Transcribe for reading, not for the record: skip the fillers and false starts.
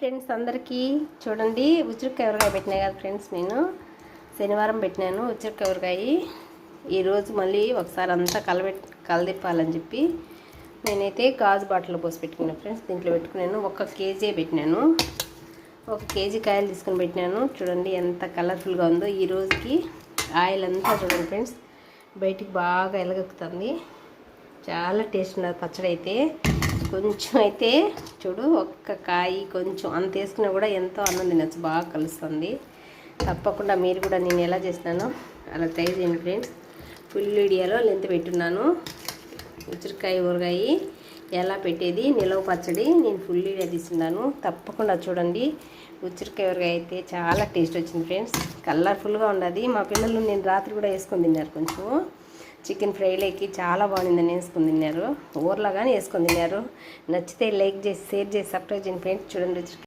Friends అందరికీ చూడండి ఉసిరికాయ ఊరగాయ పెట్టినా కదా ఫ్రెండ్స్. నేను శనివారం పెట్టినాను ఉసిరికాయ ఊరగాయ. ఈరోజు మళ్ళీ ఒకసారి అంతా కలదిప్పాలని చెప్పి నేనైతే గాజు బాటిల్లో పోసి పెట్టుకున్నాను ఫ్రెండ్స్. దీంట్లో పెట్టుకున్నాను 1 కేజీ పెట్టినాను. 1 కేజీ కాయలు తీసుకొని పెట్టినాను. చూడండి ఎంత కలర్ఫుల్గా ఉందో. ఈ రోజుకి ఆయిల్ అంతా చూడండి ఫ్రెండ్స్ బయటికి బాగా ఎలగెక్కుతుంది. చాలా టేస్ట్ ఉన్నది పచ్చడి అయితే. కొంచెం అయితే చూడు ఒక్క కాయ కొంచెం అంత వేసుకున్నా కూడా ఎంతో అన్నం తినచ్చు, బాగా కలుస్తుంది. తప్పకుండా మీరు కూడా నేను ఎలా చేసినానో అలా ట్రై చేయండి ఫ్రెండ్స్. ఫుల్ వీడియోలో లెంత్ పెట్టున్నాను. ఉసిరికాయ ఊరగాయ ఎలా పెట్టేది నిలవ పచ్చడి నేను ఫుల్ వీడియో తీసుకున్నాను. తప్పకుండా చూడండి. ఉసిరికాయ ఊరగాయ అయితే చాలా టేస్ట్ వచ్చింది ఫ్రెండ్స్. కలర్ఫుల్గా ఉన్నది. మా పిల్లలు నేను రాత్రి కూడా వేసుకొని తిన్నారు. కొంచెం చికెన్ ఫ్రైలోకి చాలా బాగుందని వేసుకొని తిన్నారు. ఊర్లో కానీ వేసుకొని తిన్నారు. నచ్చితే లైక్ చేసి షేర్ చేసి సబ్స్క్రైబ్ చేయండి ఫ్రెండ్స్. చూడండి